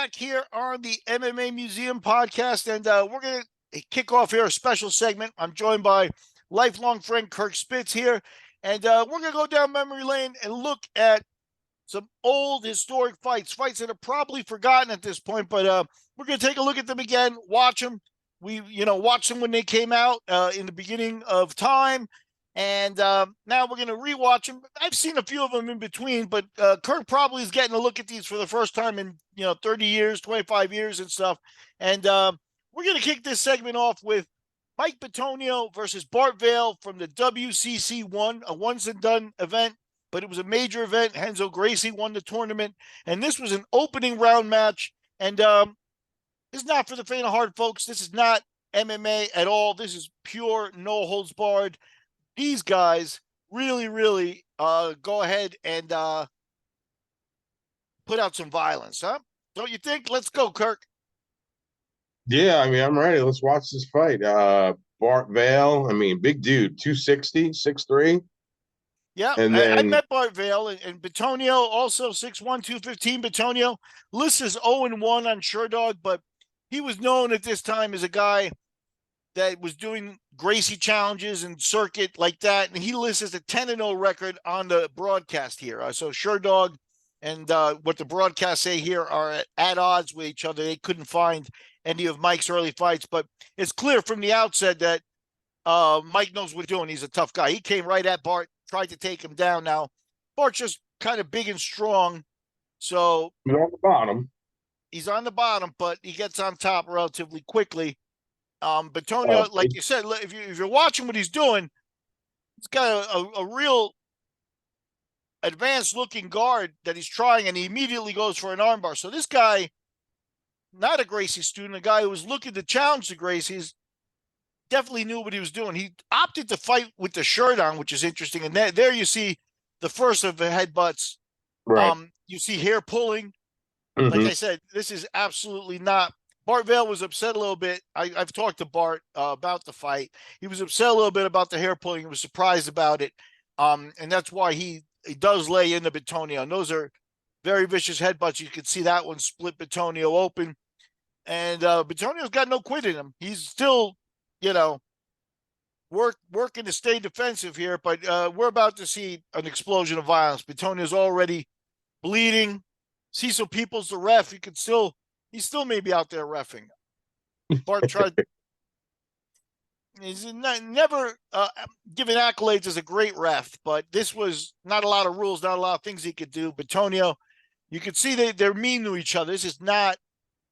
back here on the MMA Museum podcast, and we're going to kick off here a special segment. I'm joined by lifelong friend Kirk Spitz here, and we're going to go down memory lane and look at some old historic fights that are probably forgotten at this point, but we're going to take a look at them again, watch them. We, watch them when they came out in the beginning of time. And now we're going to rewatch them. I've seen a few of them in between, but Kirk probably is getting a look at these for the first time in 30 years, 25 years and stuff. And we're going to kick this segment off with Mike Bitonio versus Bart Vale from the WCC1, a once and done event, but it was a major event. Renzo Gracie won the tournament, and this was an opening round match. And this is not for the faint of heart, folks. This is not MMA at all. This is pure no holds barred. These guys really, really go ahead and put out some violence, huh? Don't you think? Let's go, Kirk. Yeah, I'm ready. Let's watch this fight. Bart Vale, big dude, 260, 6'3". Yeah, And I then met Bart Vale and Bitonio, also 6'1", 215. Bitonio lists as 0-1 on Sherdog, but he was known at this time as a guy that was doing Gracie challenges and circuit like that, and he lists as a 10-0 record on the broadcast here. So Sherdog and what the broadcasts say here are at odds with each other. They couldn't find any of Mike's early fights, but it's clear from the outset that Mike knows what he's doing. He's a tough guy. He came right at Bart, tried to take him down. Now, Bart's just kind of big and strong, so he's on the bottom. He's on the bottom, but he gets on top relatively quickly. Bitonio, like you said, if you're watching what he's doing, he's got a real advanced looking guard that he's trying, and he immediately goes for an armbar. So this guy, not a Gracie student, a guy who was looking to challenge the Gracies, definitely knew what he was doing. He opted to fight with the shirt on, which is interesting. And there you see the first of the headbutts. Right. You see hair pulling. Mm-hmm. Like I said, this is absolutely not. Bart Vale was upset a little bit. I've talked to Bart about the fight. He was upset a little bit about the hair pulling. He was surprised about it. And that's why he does lay into Bitonio. And those are very vicious headbutts. You can see that one split Bitonio open. And Bitonio's got no quit in him. He's still, working to stay defensive here. But we're about to see an explosion of violence. Bitonio's already bleeding. Cecil Peoples, the ref, he's still maybe out there reffing. Bart tried. He's never given accolades as a great ref, but this was not a lot of rules, not a lot of things he could do. Bitonio, you could see they're mean to each other. This is not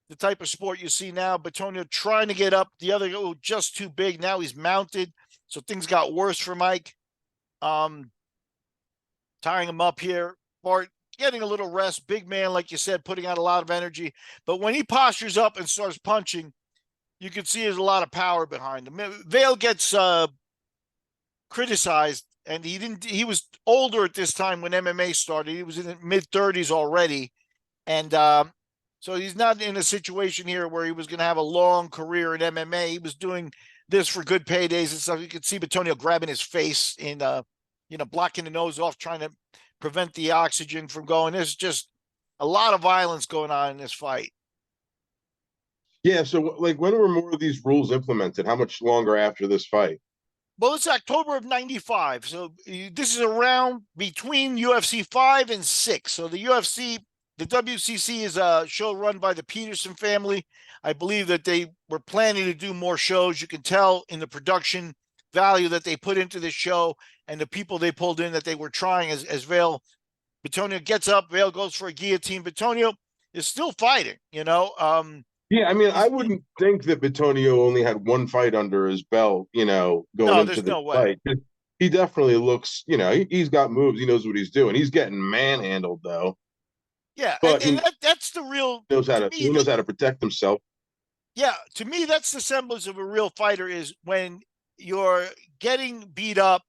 the type of sport you see now. Bitonio trying to get up. The other guy just too big. Now he's mounted, so things got worse for Mike. Tying him up here. Bart getting a little rest. Big man, like you said, putting out a lot of energy. But when he postures up and starts punching, you can see there's a lot of power behind him. Vale gets criticized, and he was older at this time when MMA started. He was in the mid-30s already. And so he's not in a situation here where he was going to have a long career in MMA. He was doing this for good paydays and stuff. You could see Bitonio grabbing his face and, blocking the nose off, trying to prevent the oxygen from going. There's just a lot of violence going on in this fight. Yeah, so when were more of these rules implemented? How much longer after this fight? Well, it's October of 95. So this is around between UFC 5 and 6. So the WCC is a show run by the Peterson family. I believe that they were planning to do more shows. You can tell in the production value that they put into this show and the people they pulled in that they were trying as Vale. Bitonio gets up, Vale goes for a guillotine. Bitonio is still fighting, Yeah, I wouldn't think that Bitonio only had one fight under his belt, going into the fight. He definitely looks, he's got moves. He knows what he's doing. He's getting manhandled, though. Yeah, but and that's the real. He knows how to protect himself. Yeah, to me, that's the semblance of a real fighter is when you're getting beat up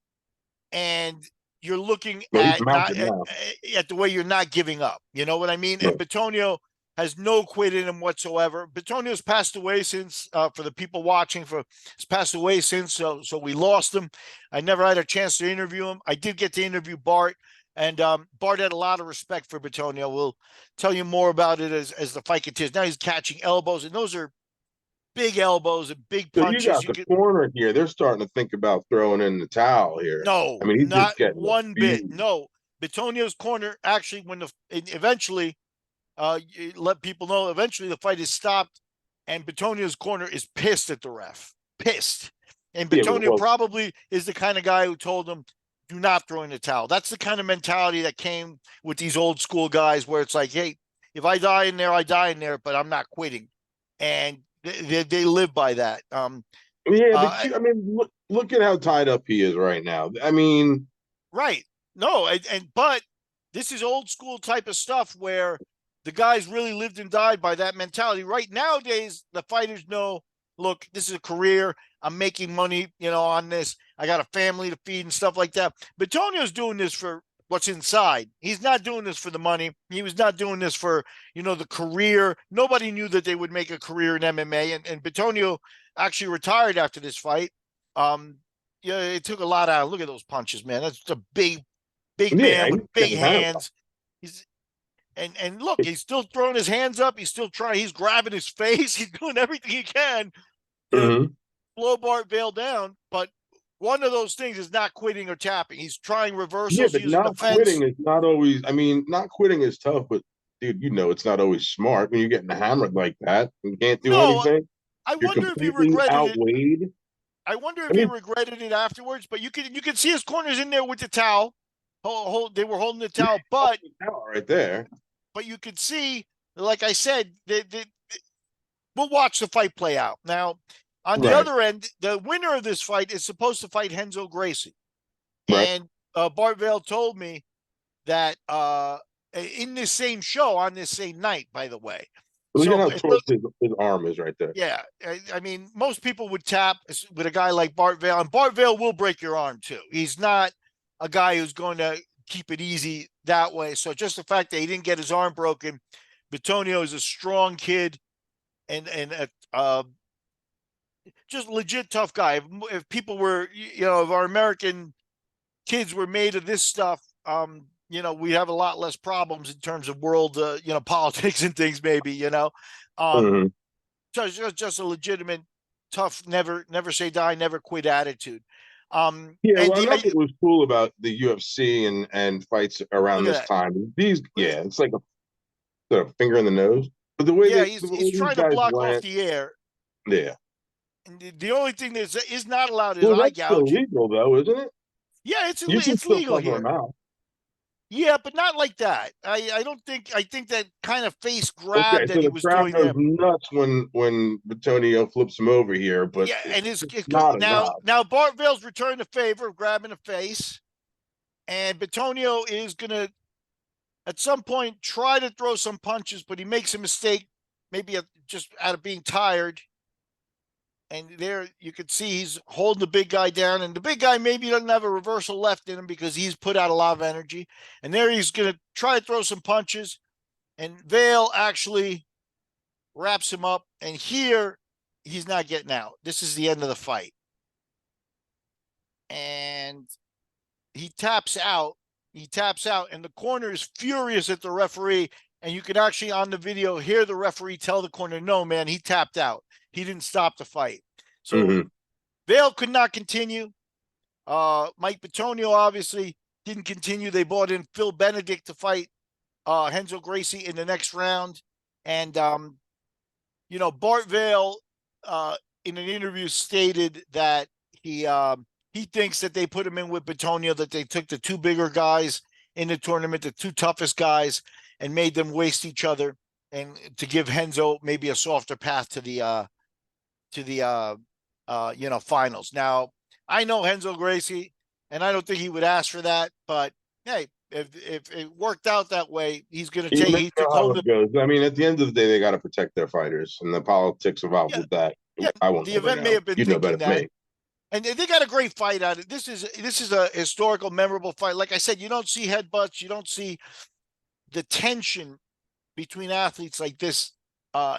and you're looking at the way you're not giving up. You know what I mean? Right. And Bitonio has no quit in him whatsoever. Bitonio's passed away since, for the people watching, has passed away since, so we lost him. I never had a chance to interview him. I did get to interview Bart. And Bart had a lot of respect for Bitonio. We'll tell you more about it as the fight continues. Now he's catching elbows, and those are big elbows and big So you punches. got the corner here. They're starting to think about throwing in the towel here. No, I mean, he's not just getting one bit. abused. No, Bitonio's corner actually, when eventually, let people know. Eventually, the fight is stopped, and Bitonio's corner is pissed at the ref. Pissed. And Yeah, Bitonio probably is the kind of guy who told him, do not throw in the towel. That's the kind of mentality that came with these old school guys where it's like, hey, if I die in there, I die in there, but I'm not quitting. And they live by that. yeah, but I mean, look at how tied up he is right now. I mean, right. No, but this is old school type of stuff where the guys really lived and died by that mentality. Right nowadays, the fighters know, look, this is a career. I'm making money, on this. I got a family to feed and stuff like that. Bitonio's doing this for what's inside. He's not doing this for the money. He was not doing this for, the career. Nobody knew that they would make a career in MMA. And Bitonio actually retired after this fight. It took a lot out. Look at those punches, man. That's a big man with big hands. And look, he's still throwing his hands up. He's still trying. He's grabbing his face. He's doing everything he can to blow Bart Vale down. But one of those things is not quitting or tapping. He's trying reversals. Yeah, but not quitting is not always. I mean, not quitting is tough, but dude, it's not always smart when you're getting hammered like that and can't do anything. I You're wonder if he completely regretted outweighed. it. I wonder if he regretted it afterwards. But you can see his corners in there with the towel. They were holding the towel, but right there. But you could see, like I said, we'll watch the fight play out. Now, on the other end, the winner of this fight is supposed to fight Renzo Gracie. Right. And Bart Vale told me that in this same show, on this same night, by the way. Look at how torqued his arm is right there. Yeah. I mean, most people would tap with a guy like Bart Vale, and Bart Vale will break your arm too. He's not a guy who's going to keep it easy that way. So just the fact that he didn't get his arm broken, Bitonio is a strong kid and just legit tough guy. If people were, if our American kids were made of this stuff, we have a lot less problems in terms of world, politics and things, maybe, just a legitimate, tough, never say die, never quit attitude. What was cool about the UFC and fights around this time, it's like a finger in the nose. But the way he's trying to block off the air. Yeah. And the only thing that is not allowed is eye gouge. It's illegal though, isn't it? Yeah, it's legal here. Yeah, but not like that. I don't think. I think that kind of face grab that he was doing there. Nuts when Bitonio flips him over here, but and it's now Bart Vale's returned the favor of grabbing the face, and Bitonio is gonna at some point try to throw some punches, but he makes a mistake, maybe just out of being tired. And there you could see he's holding the big guy down, and the big guy maybe doesn't have a reversal left in him because he's put out a lot of energy. And there he's going to try to throw some punches, and Vale actually wraps him up. And here he's not getting out. This is the end of the fight. And he taps out. And the corner is furious at the referee. And you can actually, on the video, hear the referee tell the corner, no, man, he tapped out. He didn't stop the fight. So Vale could not continue. Mike Bitonio obviously didn't continue. They brought in Phil Benedict to fight Renzo Gracie in the next round. And, Bart Vale in an interview stated that he thinks that they put him in with Bitonio, that they took the two bigger guys in the tournament, the two toughest guys, and made them waste each other, and to give Renzo maybe a softer path to the finals. Now, I know Renzo Gracie, and I don't think he would ask for that, but hey, if it worked out that way, he's going to take. He took home goes. I mean, at the end of the day, they got to protect their fighters, and the politics involved with that. Yeah, I won't. The event may have been thinking that. And they got a great fight out of it. This is a historical, memorable fight. Like I said, you don't see headbutts. You don't see the tension between athletes like this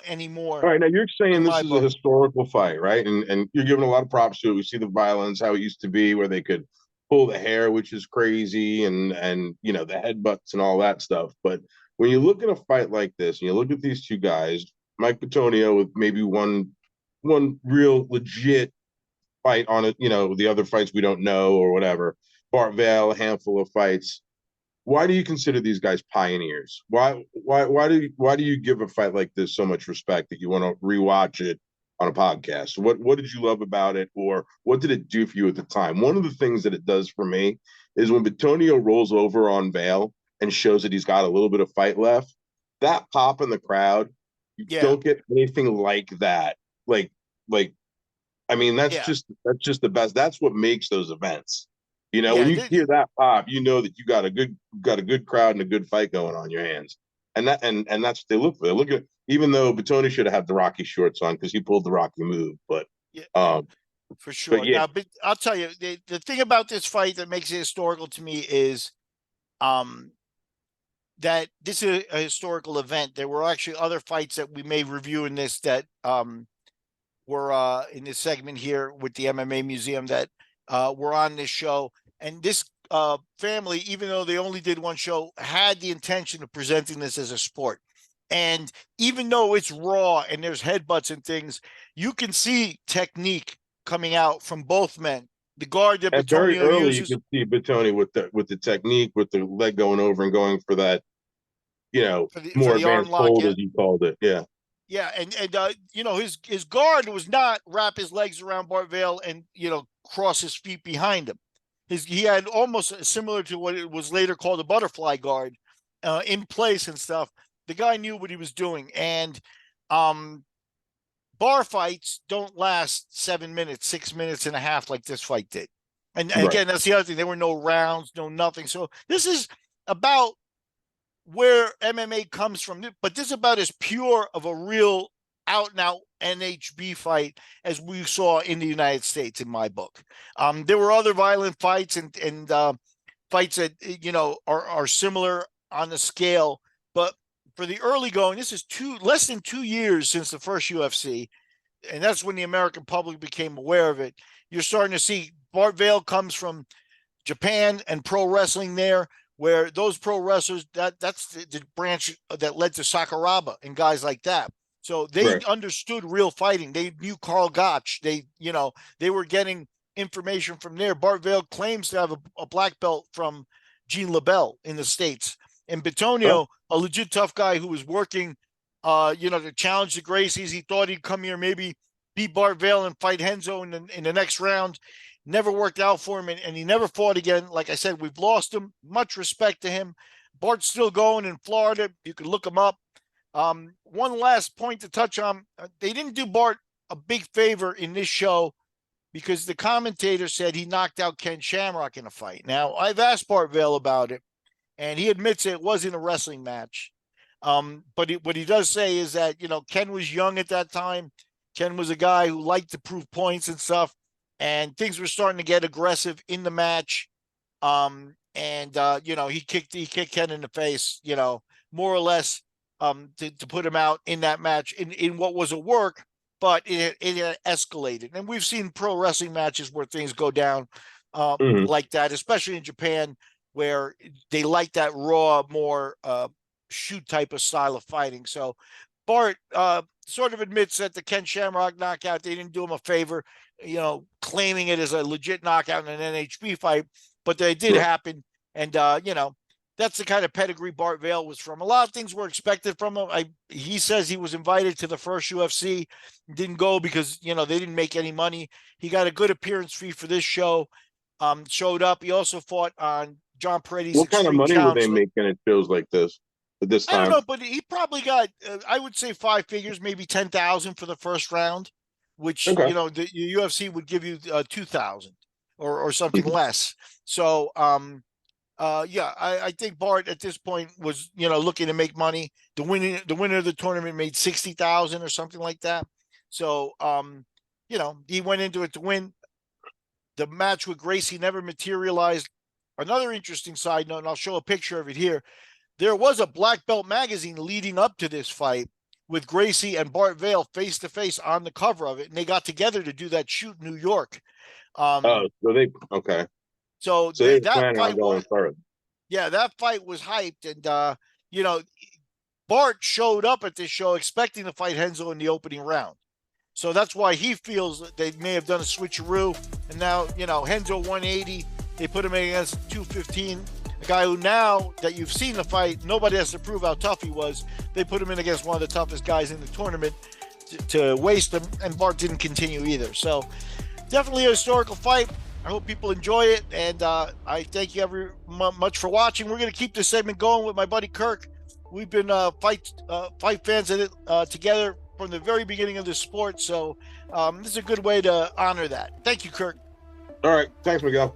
anymore. All right, now you're saying this is a historical fight, right? And you're giving a lot of props to it. We see the violence, how it used to be, where they could pull the hair, which is crazy, and you know, the headbutts and all that stuff. But when you look at a fight like this, and you look at these two guys, Mike Bitonio with maybe one real legit fight on it, you know, the other fights we don't know or whatever. Bart Vale, a handful of fights. Why do you consider these guys pioneers? Why do you give a fight like this so much respect that you want to rewatch it on a podcast? What did you love about it, or what did it do for you at the time? One of the things that it does for me is when Bitonio rolls over on Vale and shows that he's got a little bit of fight left, that pop in the crowd, you don't get anything like that. Like I mean, that's just the best. That's what makes those events. You know, when you hear that pop, you know that you got a good crowd and a good fight going on your hands. And that's what they look for. They look at, even though Batoni should have had the Rocky shorts on because he pulled the Rocky move, but for sure. Now, but I'll tell you, the thing about this fight that makes it historical to me is that this is a historical event. There were actually other fights that we may review in this that were in this segment here with the MMA Museum that were on this show. And this family, even though they only did one show, had the intention of presenting this as a sport. And even though it's raw and there's headbutts and things, you can see technique coming out from both men. The guard that Bitonio very early uses, you can see Bitonio with the technique, with the leg going over and going for that, you know, more advanced hold, as you called it. Yeah. Yeah, and you know, his guard was not wrap his legs around Bart Vale and, you know, cross his feet behind him. He had almost similar to what it was later called a butterfly guard in place and stuff. The guy knew what he was doing, and bar fights don't last 7 minutes, 6 minutes and a half like this fight did. And again, that's the other thing. There were no rounds, no nothing. So this is about where MMA comes from, but this is about as pure of a real out and out NHB fight as we saw in the United States, in my book. There were other violent fights and fights that, you know, are similar on the scale, but for the early going, this is less than 2 years since the first UFC, and that's when the American public became aware of it. You're starting to see Bart Vale comes from Japan and pro wrestling there, where those pro wrestlers, that's the branch that led to Sakuraba and guys like that. So they understood real fighting. They knew Karl Gotch. They were getting information from there. Bart Vale claims to have a black belt from Gene LaBelle in the States. And Bitonio, a legit tough guy who was working, to challenge the Gracies. He thought he'd come here, maybe beat Bart Vale and fight Henzo in the next round. Never worked out for him, and he never fought again. Like I said, we've lost him. Much respect to him. Bart's still going in Florida. You can look him up. One last point to touch on. They didn't do Bart a big favor in this show because the commentator said he knocked out Ken Shamrock in a fight. Now, I've asked Bart Vale about it, and he admits it wasn't a wrestling match. But what he does say is that, Ken was young at that time. Ken was a guy who liked to prove points and stuff, and things were starting to get aggressive in the match. He kicked Ken in the face, more or less, to put him out in that match in what was a work, but it escalated. And we've seen pro wrestling matches where things go down like that, especially in Japan, where they like that raw, more shoot type of style of fighting. So Bart sort of admits that the Ken Shamrock knockout, they didn't do him a favor, claiming it as a legit knockout in an NHB fight, but they did happen. And, that's the kind of pedigree Bart Vale was from. A lot of things were expected from him. He says he was invited to the first UFC, didn't go because, they didn't make any money. He got a good appearance fee for this show, showed up. He also fought on John Peretti's What kind of money were they making at shows like this at this time? I don't know, but he probably got, I would say 5 figures, maybe 10,000 for the first round, which, the UFC would give you 2,000 or something less. So, I think Bart at this point was, looking to make money. The winner of the tournament made 60,000 or something like that. So, he went into it to win. The match with Gracie never materialized. Another interesting side note, and I'll show a picture of it here. There was a black belt magazine leading up to this fight with Gracie and Bart Vale face to face on the cover of it, and they got together to do that shoot in New York. Okay. So they were that planning on fight going was, further. yeah, that fight was hyped. And, you know, Bart showed up at this show expecting to fight Renzo in the opening round. So that's why he feels that they may have done a switcheroo. And now, you know, Renzo 180, they put him against 215, a guy who now that you've seen the fight, nobody has to prove how tough he was. They put him in against one of the toughest guys in the tournament to waste him, and Bart didn't continue either. So definitely a historical fight. I hope people enjoy it, and I thank you much for watching. We're going to keep this segment going with my buddy Kirk. We've been fight fans of it together from the very beginning of the sport, so this is a good way to honor that. Thank you, Kirk. All right, thanks, Miguel.